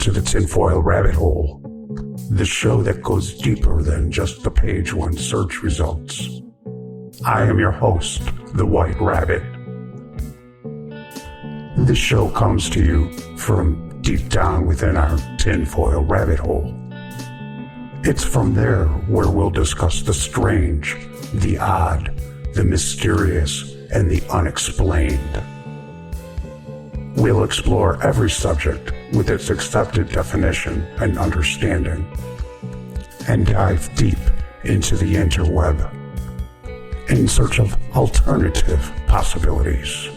to the Tinfoil Rabbit Hole, the show that goes deeper than just the page one search results. I am your host, the White Rabbit. This show comes to you from deep down within our tinfoil rabbit hole. It's from there where we'll discuss the strange, the odd, the mysterious, and the unexplained. We'll explore every subject with its accepted definition and understanding, and dive deep into the interweb in search of alternative possibilities.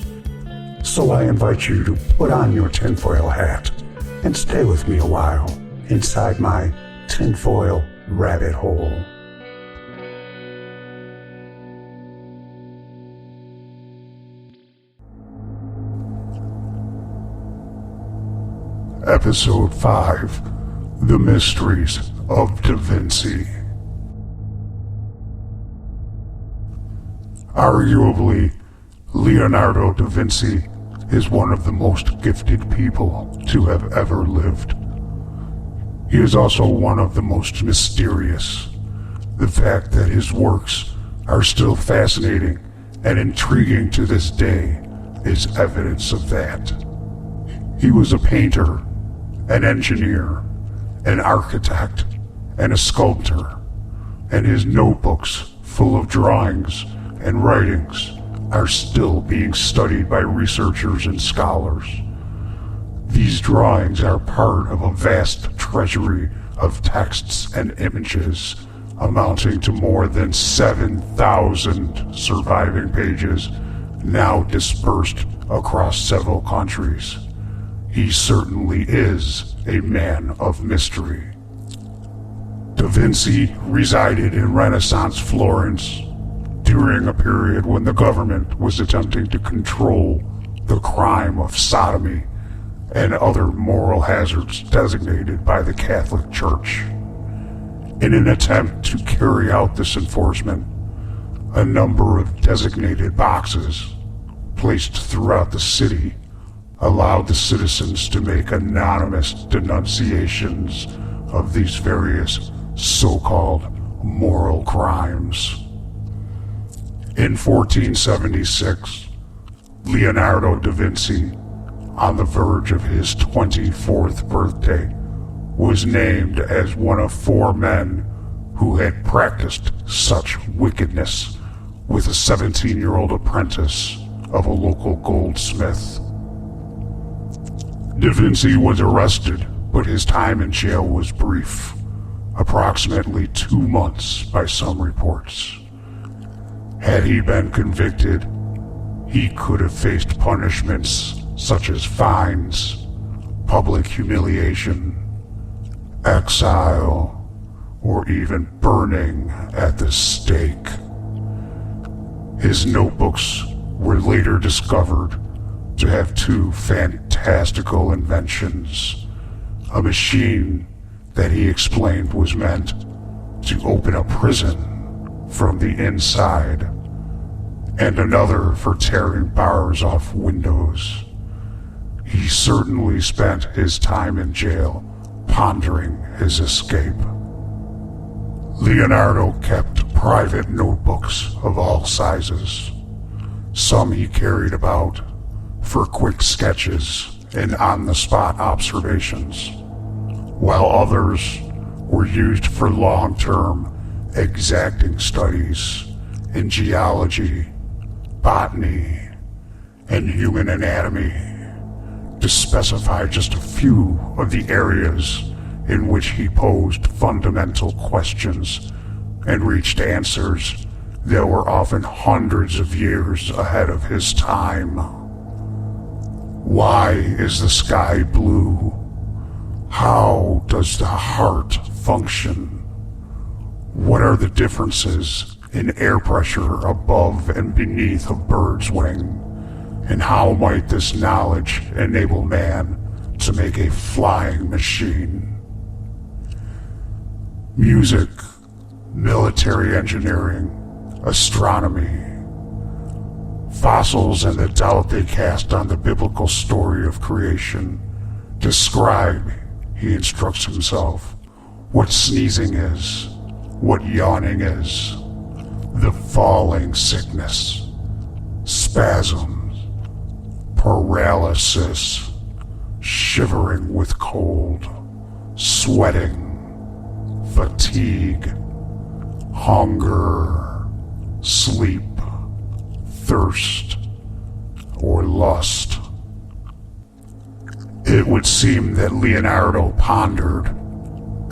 So I invite you to put on your tinfoil hat and stay with me a while inside my tinfoil rabbit hole. Episode 5, The Mysteries of Da Vinci. Arguably, Leonardo da Vinci is one of the most gifted people to have ever lived. He is also one of the most mysterious. The fact that his works are still fascinating and intriguing to this day is evidence of that. He was a painter, an engineer, an architect, and a sculptor, and his notebooks full of drawings and writings are still being studied by researchers and scholars. These drawings are part of a vast treasury of texts and images amounting to more than 7,000 surviving pages now dispersed across several countries. He certainly is a man of mystery. Da Vinci resided in Renaissance Florence during a period when the government was attempting to control the crime of sodomy and other moral hazards designated by the Catholic Church. In an attempt to carry out this enforcement, a number of designated boxes placed throughout the city allowed the citizens to make anonymous denunciations of these various so-called moral crimes. In 1476, Leonardo da Vinci, on the verge of his 24th birthday, was named as one of 4 men who had practiced such wickedness with a 17-year-old apprentice of a local goldsmith. Da Vinci was arrested, but his time in jail was brief, approximately 2 months by some reports. Had he been convicted, he could have faced punishments such as fines, public humiliation, exile, or even burning at the stake. His notebooks were later discovered to have 2 fantastical inventions: a machine that he explained was meant to open a prison from the inside, and another for tearing bars off windows. He certainly spent his time in jail pondering his escape. Leonardo kept private notebooks of all sizes. Some he carried about for quick sketches and on-the-spot observations, while others were used for long-term, exacting studies in geology, botany, and human anatomy, to specify just a few of the areas in which he posed fundamental questions and reached answers that were often hundreds of years ahead of his time. Why is the sky blue? How does the heart function? What are the differences in air pressure above and beneath a bird's wing? And how might this knowledge enable man to make a flying machine? Music, military engineering, astronomy, fossils, and the doubt they cast on the biblical story of creation describe he instructs himself, what sneezing is, what yawning is, the falling sickness, spasms, paralysis, shivering with cold, sweating, fatigue, hunger, sleep, thirst, or lust. It would seem that Leonardo pondered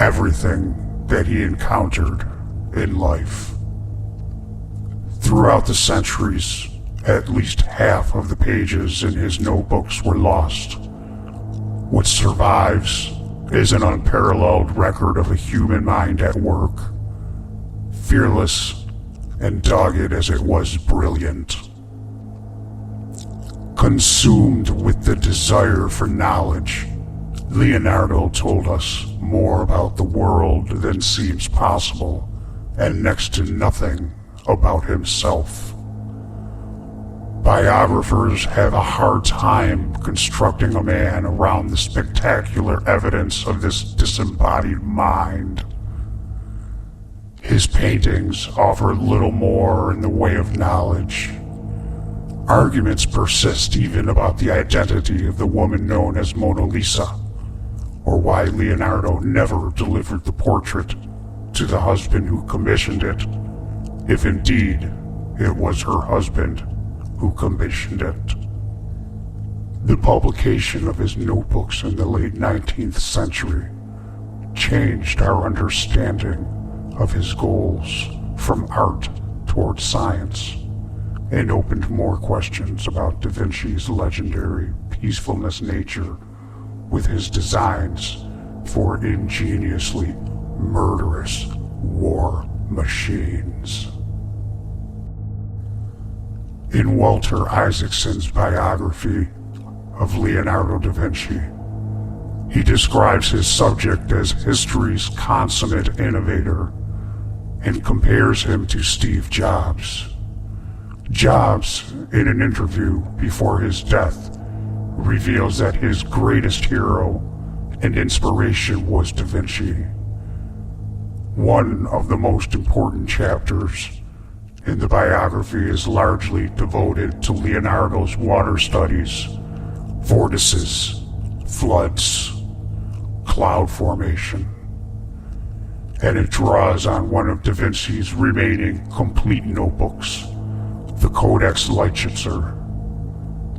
everything that he encountered in life. Throughout the centuries, at least half of the pages in his notebooks were lost. What survives is an unparalleled record of a human mind at work, fearless and dogged as it was brilliant. Consumed with the desire for knowledge, Leonardo told us more about the world than seems possible, and next to nothing about himself. Biographers have a hard time constructing a man around the spectacular evidence of this disembodied mind. His paintings offer little more in the way of knowledge. Arguments persist even about the identity of the woman known as Mona Lisa, or why Leonardo never delivered the portrait to the husband who commissioned it, if indeed it was her husband who commissioned it. The publication of his notebooks in the late 19th century changed our understanding of his goals from art toward science, and opened more questions about Da Vinci's legendary peacefulness nature with his designs for ingeniously murderous war machines. In Walter Isaacson's biography of Leonardo da Vinci, he describes his subject as history's consummate innovator and compares him to Steve Jobs. Jobs, in an interview before his death, reveals that his greatest hero and inspiration was Da Vinci. One of the most important chapters in the biography is largely devoted to Leonardo's water studies, vortices, floods, cloud formation, and it draws on one of Da Vinci's remaining complete notebooks, the Codex Leicester.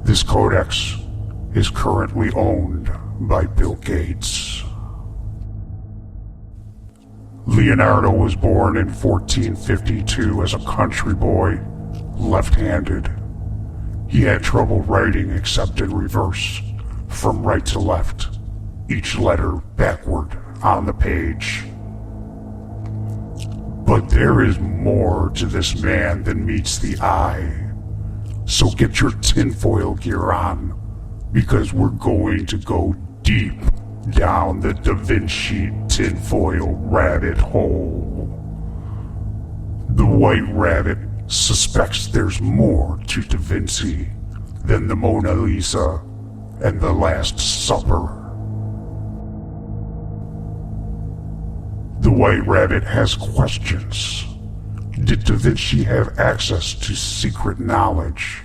This codex is currently owned by Bill Gates. Leonardo was born in 1452 as a country boy, left-handed. He had trouble writing except in reverse, from right to left, each letter backward on the page. But there is more to this man than meets the eye. So get your tinfoil gear on, because we're going to go deep down the Da Vinci tinfoil rabbit hole. The White Rabbit suspects there's more to Da Vinci than the Mona Lisa and the Last Supper. The White Rabbit has questions. Did Da Vinci have access to secret knowledge?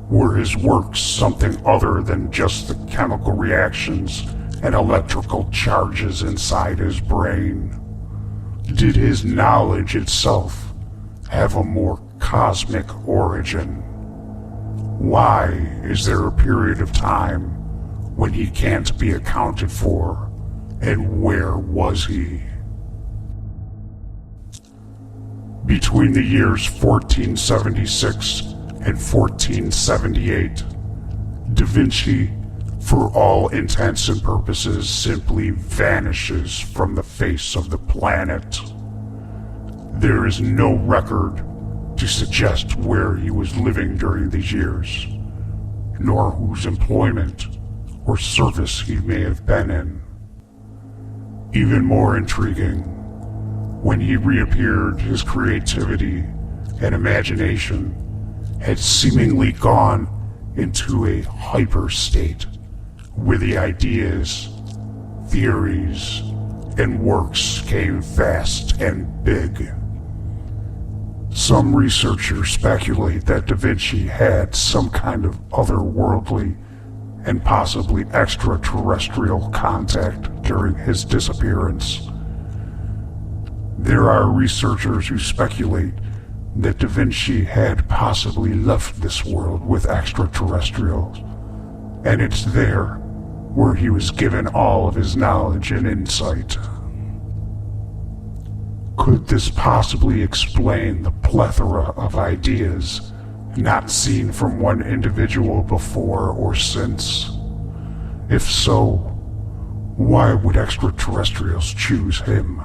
Were his works something other than just the chemical reactions and electrical charges inside his brain? Did his knowledge itself have a more cosmic origin? Why is there a period of time when he can't be accounted for? And where was he? Between the years 1476 and 1478, Da Vinci, for all intents and purposes, simply vanishes from the face of the planet. There is no record to suggest where he was living during these years, nor whose employment or service he may have been in. Even more intriguing, when he reappeared, his creativity and imagination had seemingly gone into a hyper state, where the ideas, theories and works came fast and big. Some researchers speculate that Da Vinci had some kind of otherworldly and possibly extraterrestrial contact during his disappearance. There are researchers who speculate that Da Vinci had possibly left this world with extraterrestrials, and it's there where he was given all of his knowledge and insight. Could this possibly explain the plethora of ideas not seen from one individual before or since? If so, why would extraterrestrials choose him?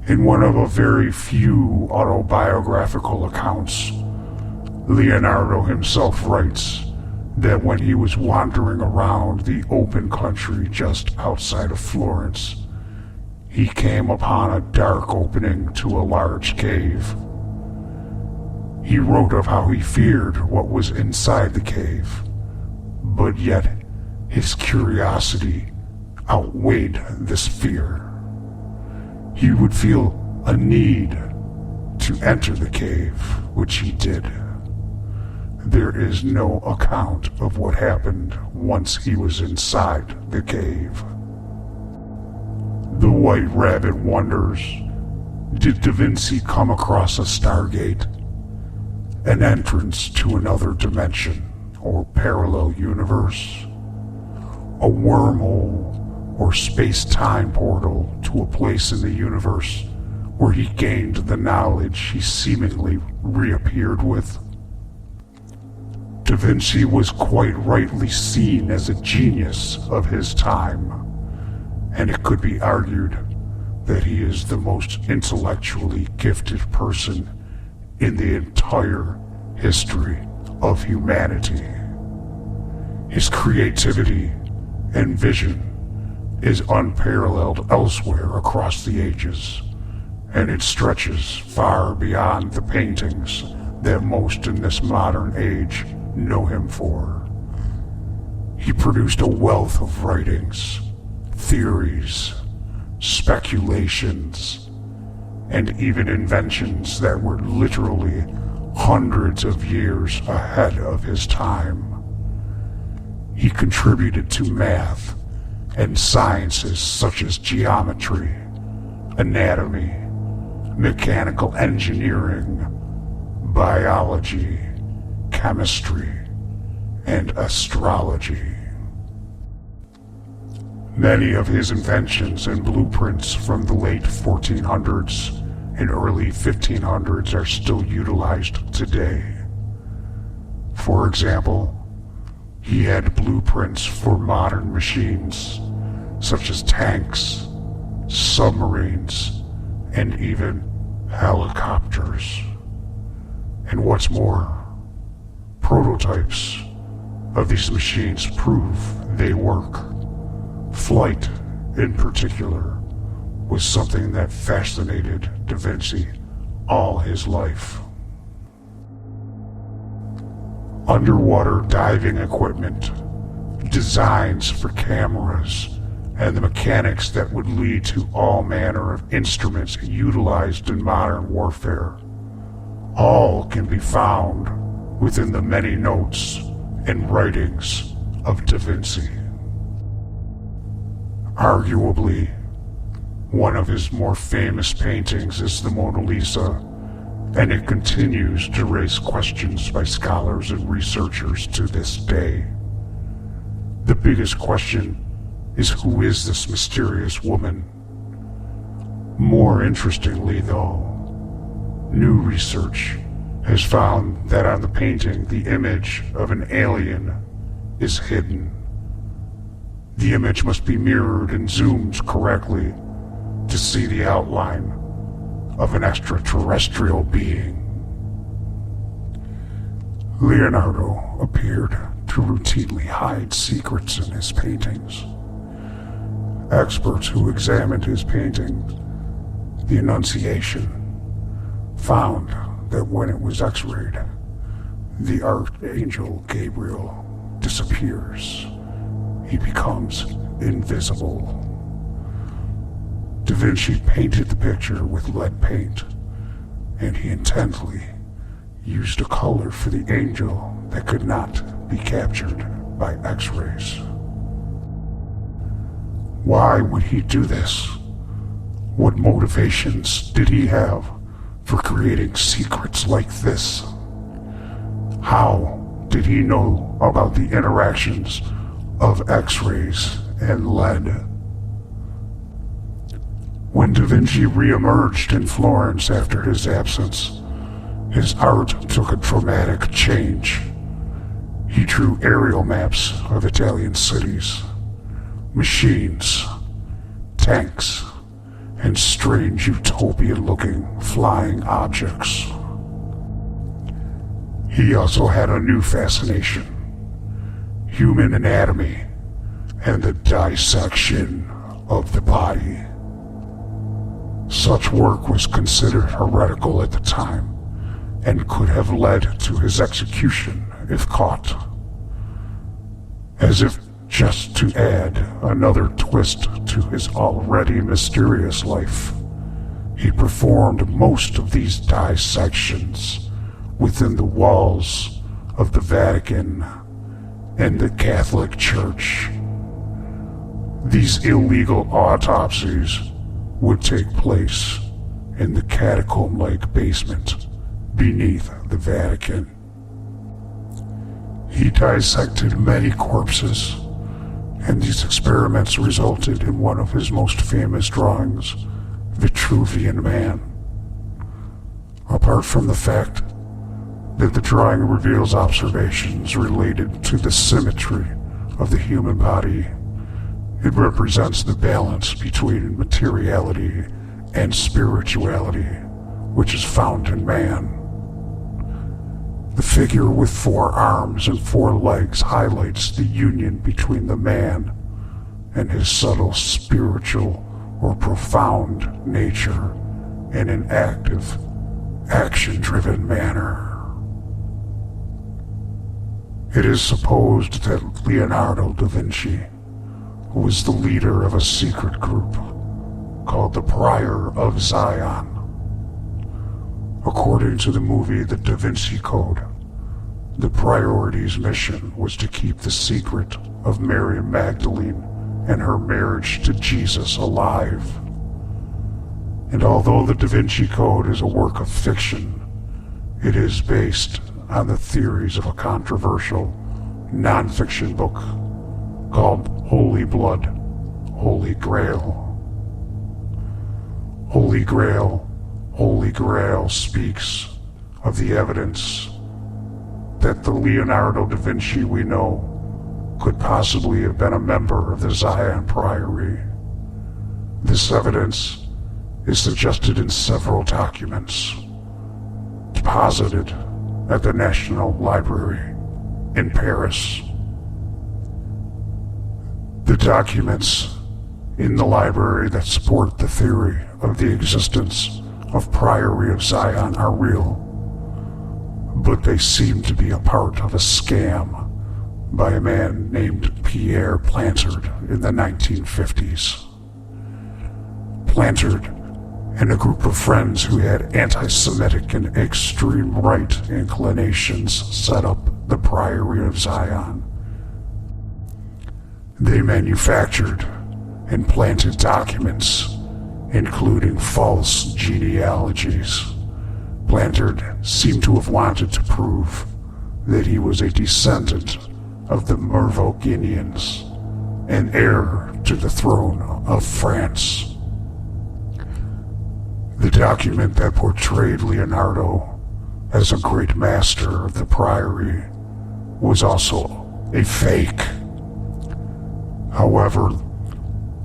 In one of a very few autobiographical accounts, Leonardo himself writes that when he was wandering around the open country just outside of Florence, he came upon a dark opening to a large cave. He wrote of how he feared what was inside the cave, but yet his curiosity outweighed this fear. He would feel a need to enter the cave, which he did. There is no account of what happened once he was inside the cave. The White Rabbit wonders, did Da Vinci come across a stargate, an entrance to another dimension or parallel universe, a wormhole or space-time portal to a place in the universe where he gained the knowledge he seemingly reappeared with? Da Vinci was quite rightly seen as a genius of his time, and it could be argued that he is the most intellectually gifted person in the entire history of humanity. His creativity and vision is unparalleled elsewhere across the ages, and it stretches far beyond the paintings that most in this modern age know him for. He produced a wealth of writings, theories, speculations, and even inventions that were literally hundreds of years ahead of his time. He contributed to math and sciences such as geometry, anatomy, mechanical engineering, biology, chemistry, and astrology. Many of his inventions and blueprints from the late 1400s and early 1500s are still utilized today. For example, he had blueprints for modern machines such as tanks, submarines, and even helicopters. And what's more, prototypes of these machines prove they work. Flight, in particular, was something that fascinated Da Vinci all his life. Underwater diving equipment, designs for cameras, and the mechanics that would lead to all manner of instruments utilized in modern warfare, all can be found within the many notes and writings of Da Vinci. Arguably, one of his more famous paintings is the Mona Lisa, and it continues to raise questions by scholars and researchers to this day. The biggest question is, who is this mysterious woman? More interestingly, though, new research has found that on the painting, the image of an alien is hidden. The image must be mirrored and zoomed correctly to see the outline of an extraterrestrial being. Leonardo appeared to routinely hide secrets in his paintings. Experts who examined his paintings, the Annunciation, found that when it was x-rayed, the Archangel Gabriel disappears. He becomes invisible. Da Vinci painted the picture with lead paint, and he intently used a color for the angel that could not be captured by X-rays. Why would he do this? What motivations did he have for creating secrets like this? How did he know about the interactions of X-rays and lead? When Da Vinci re-emerged in Florence after his absence, his art took a dramatic change. He drew aerial maps of Italian cities, machines, tanks, and strange utopian-looking flying objects. He also had a new fascination: human anatomy and the dissection of the body. Such work was considered heretical at the time and could have led to his execution if caught. As if just to add another twist to his already mysterious life, he performed most of these dissections within the walls of the Vatican and the Catholic Church. These illegal autopsies would take place in the catacomb-like basement beneath the Vatican. He dissected many corpses, and these experiments resulted in one of his most famous drawings, Vitruvian Man. Apart from the fact that the drawing reveals observations related to the symmetry of the human body, it represents the balance between materiality and spirituality, which is found in man. The figure with 4 arms and 4 legs highlights the union between the man and his subtle spiritual or profound nature in an active, action-driven manner. It is supposed that Leonardo da Vinci, who was the leader of a secret group called the Prior of Zion. According to the movie The Da Vinci Code, the Priority's mission was to keep the secret of Mary Magdalene and her marriage to Jesus alive. And although the Da Vinci Code is a work of fiction, it is based on the theories of a controversial non-fiction book called Holy Blood, Holy Grail. Holy Grail, Holy Grail speaks of the evidence that the Leonardo da Vinci we know could possibly have been a member of the Zion Priory. This evidence is suggested in several documents deposited at the National Library in Paris. The documents in the library that support the theory of the existence of Priory of Zion are real, but they seem to be a part of a scam by a man named Pierre Plantard in the 1950s. Plantard and a group of friends who had anti-Semitic and extreme right inclinations set up the Priory of Zion. They manufactured and planted documents, including false genealogies. Plantard seemed to have wanted to prove that he was a descendant of the Merovingians, and heir to the throne of France. The document that portrayed Leonardo as a great master of the Priory was also a fake. However,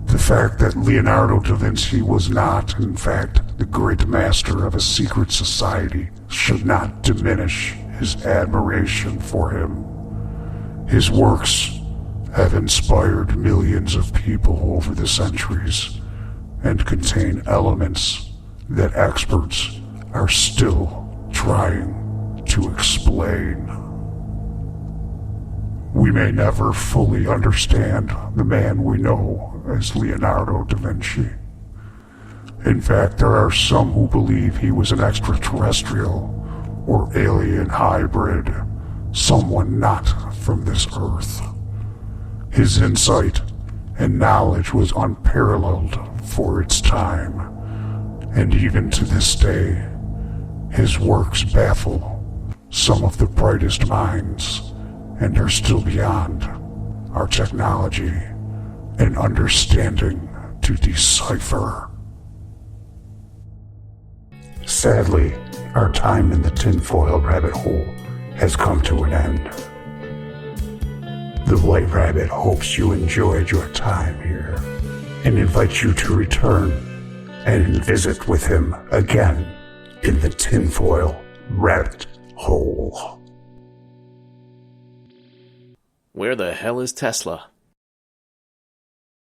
the fact that Leonardo da Vinci was not, in fact, the great master of a secret society should not diminish his admiration for him. His works have inspired millions of people over the centuries and contain elements that experts are still trying to explain. We may never fully understand the man we know as Leonardo da Vinci. In fact, there are some who believe he was an extraterrestrial or alien hybrid, someone not from this earth. His insight and knowledge was unparalleled for its time, and even to this day, his works baffle some of the brightest minds and are still beyond our technology and understanding to decipher. Sadly, our time in the tinfoil rabbit hole has come to an end. The White Rabbit hopes you enjoyed your time here and invites you to return and visit with him again in the tinfoil rabbit hole. Where the hell is Tesla?